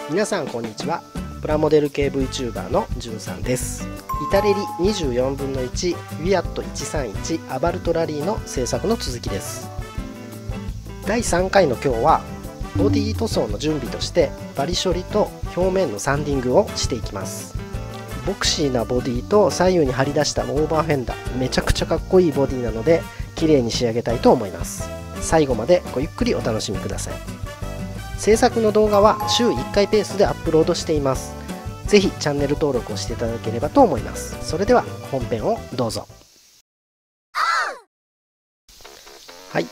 皆さんこんにちは。プラモデル系 VTuber のじゅんさんです。イタレリ24分の1ウィアット131アバルトラリーの制作の続きです。第3回の今日はボディ塗装の準備としてバリ処理と表面のサンディングをしていきます。ボクシーなボディと左右に張り出したオーバーフェンダー、めちゃくちゃかっこいいボディなので綺麗に仕上げたいと思います。最後までごゆっくりお楽しみください。制作の動画は週1回ペースでアップロードしています。ぜひチャンネル登録をしていただければと思います。それでは本編をどうぞ。はい、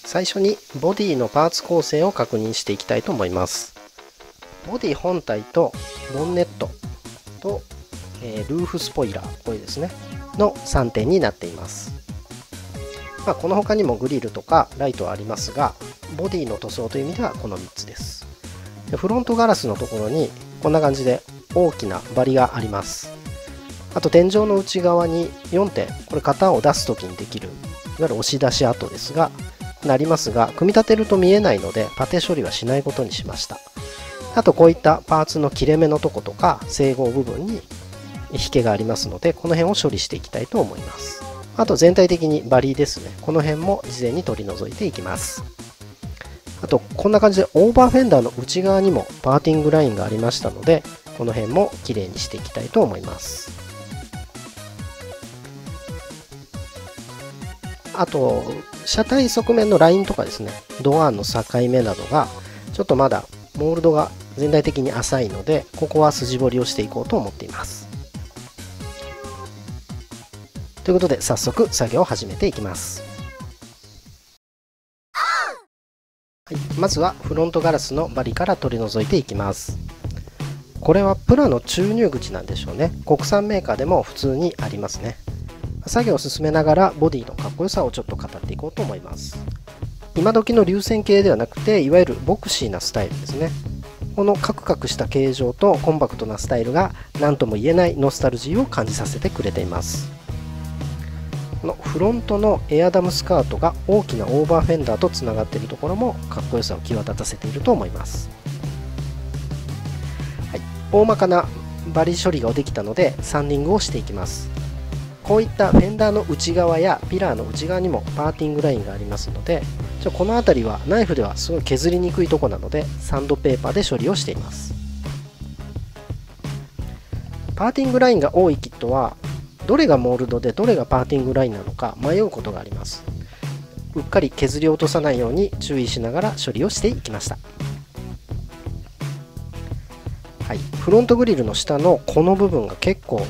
最初にボディのパーツ構成を確認していきたいと思います。ボディ本体とボンネットと、ルーフスポイラー、これですねの3点になっています。この他にもグリルとかライトはありますが、ボディの塗装という意味ではこの3つです。フロントガラスのところにこんな感じで大きなバリがあります。あと天井の内側に4点、これ型を出す時にできるいわゆる押し出し跡ですがなりますが、組み立てると見えないのでパテ処理はしないことにしました。あとこういったパーツの切れ目のとことか整合部分に引けがありますので、この辺を処理していきたいと思います。あと全体的にバリですね、この辺も事前に取り除いていきます。あとこんな感じでオーバーフェンダーの内側にもパーティングラインがありましたので、この辺もきれいにしていきたいと思います。あと車体側面のラインとかですね、ドアの境目などがちょっとまだモールドが全体的に浅いので、ここは筋彫りをしていこうと思っています。ということで早速作業を始めていきます。はい、まずはフロントガラスのバリから取り除いていきます。これはプラの注入口なんでしょうね。国産メーカーでも普通にありますね。作業を進めながらボディのかっこよさをちょっと語っていこうと思います。今時の流線形ではなくて、いわゆるボクシーなスタイルですね。このカクカクした形状とコンパクトなスタイルが何とも言えないノスタルジーを感じさせてくれています。このフロントのエアダムスカートが大きなオーバーフェンダーとつながっているところもかっこよさを際立たせていると思います。はい、大まかなバリ処理ができたのでサンディングをしていきます。こういったフェンダーの内側やピラーの内側にもパーティングラインがありますので、この辺りはナイフではすごい削りにくいところなのでサンドペーパーで処理をしています。パーティングラインが多いキットはどれがモールドでどれがパーティングラインなのか迷うことがあります。うっかり削り落とさないように注意しながら処理をしていきました。はい、フロントグリルの下のこの部分が結構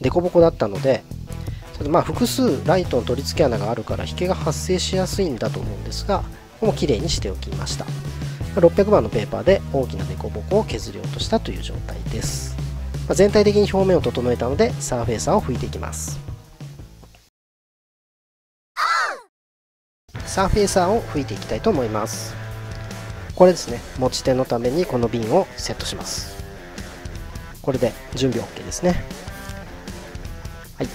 デコボコだったので、複数ライトの取り付け穴があるから引けが発生しやすいんだと思うんですが、ここもきれいにしておきました。600番のペーパーで大きなデコボコを削り落としたという状態です。全体的に表面を整えたのでサーフェイサーを拭いていきます。サーフェイサーを拭いていきたいと思います。これですね、持ち手のためにこの瓶をセットします。これで準備 OK ですね。はい、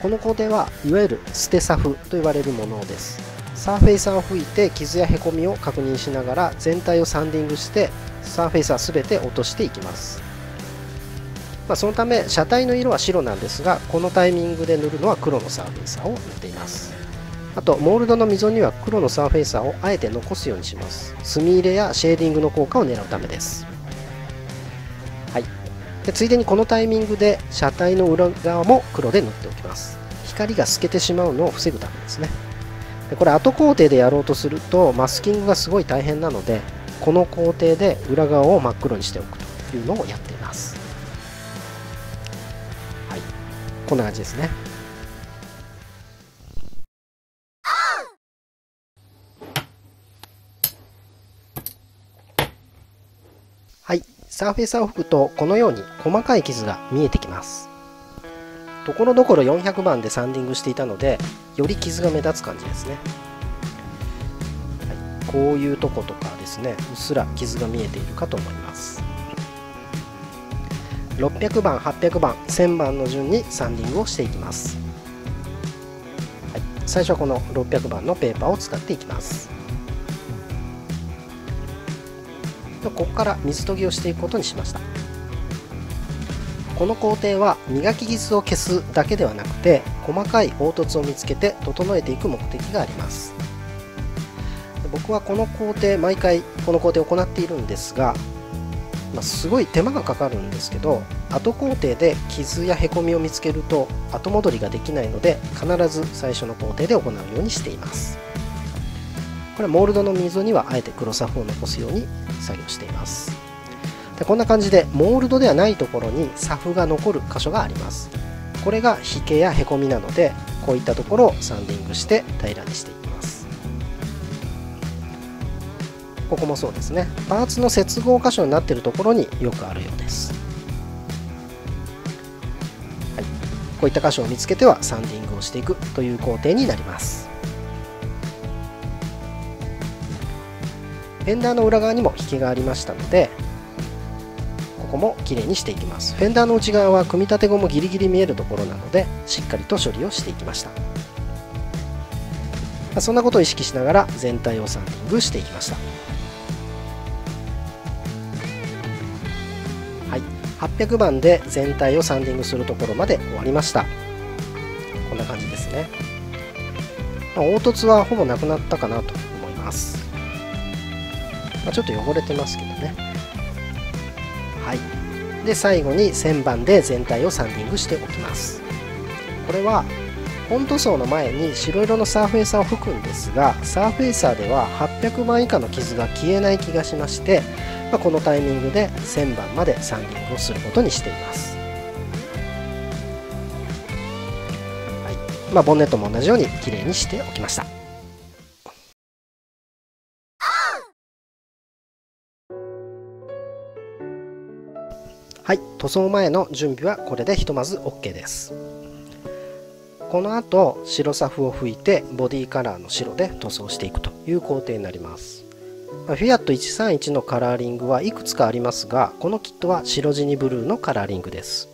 この工程はいわゆる捨てサフと言われるものです。サーフェイサーを拭いて傷やへこみを確認しながら全体をサンディングしてサーフェイサーすべて落としていきます。そのため車体の色は白なんですが、このタイミングで塗るのは黒のサーフェイサーを塗っています。あとモールドの溝には黒のサーフェイサーをあえて残すようにします。墨入れやシェーディングの効果を狙うためです。はい、でついでにこのタイミングで車体の裏側も黒で塗っておきます。光が透けてしまうのを防ぐためですね。でこれ後工程でやろうとするとマスキングがすごい大変なので、この工程で裏側を真っ黒にしておくというのをやっています。こんな感じですね。はい、サーフェイサーを拭くとこのように細かい傷が見えてきます。ところどころ400番でサンディングしていたのでより傷が目立つ感じですね。はい、こういうとことかですね、うっすら傷が見えているかと思います。600番、800番、1000番の順にサンディングをしていきます。はい、最初はこの600番のペーパーを使っていきます。こここから水研ぎをしていくことにしました。この工程は磨き傷を消すだけではなくて、細かい凹凸を見つけて整えていく目的があります。僕はこの工程、毎回この工程を行っているんですが、すごい手間がかかるんですけど、後工程で傷やへこみを見つけると後戻りができないので、必ず最初の工程で行うようにしています。これモールドの溝にはあえて黒サフを残すように作業しています。でこんな感じでモールドではないところにサフが残る箇所があります。これが引けやへこみなので、こういったところをサンディングして平らにしていきます。ここもそうですね。パーツの接合箇所になっているところによくあるようです。はい、こういった箇所を見つけてはサンディングをしていくという工程になります。フェンダーの裏側にも引けがありましたので、ここもきれいにしていきます。フェンダーの内側は組み立て後もギリギリ見えるところなので、しっかりと処理をしていきました。そんなことを意識しながら全体をサンディングしていきました。はい、800番で全体をサンディングするところまで終わりました。こんな感じですね。凹凸はほぼなくなったかなと思います。ちょっと汚れてますけどね。はい、で最後に1000番で全体をサンディングしておきます。これはフォント層の前に白色のサーフェイサーを吹くんですが、サーフェイサーでは800番以下の傷が消えない気がしまして、このタイミングで1000番までサンディングをすることにしています。はい、ボンネットも同じようにきれいにしておきました。はい、塗装前の準備はこれでひとまず OK です。この後白サフを拭いてボディカラーの白で塗装していくという工程になります。フィアット131のカラーリングはいくつかありますが、このキットは白地にブルーのカラーリングです。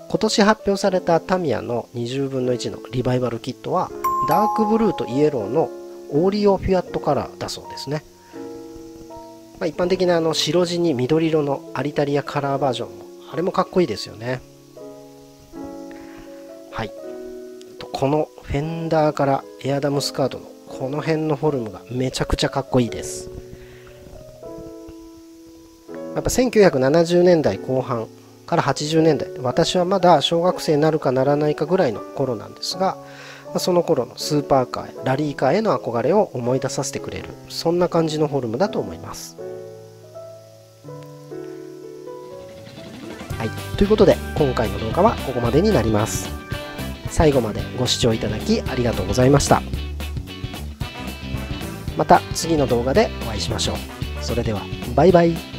今年発表されたタミヤの20分の1のリバイバルキットはダークブルーとイエローのオーリオフィアットカラーだそうですね。一般的な白地に緑色のアリタリアカラーバージョンもあれもかっこいいですよね。はい、このフェンダーからエアダムスカートのこの辺のフォルムがめちゃくちゃかっこいいです。やっぱ1970年代後半から80年代、私はまだ小学生になるかならないかぐらいの頃なんですが、その頃のスーパーカーラリーカーへの憧れを思い出させてくれる、そんな感じのフォルムだと思います。はい、ということで今回の動画はここまでになります。最後までご視聴いただきありがとうございました。また次の動画でお会いしましょう。それではバイバイ。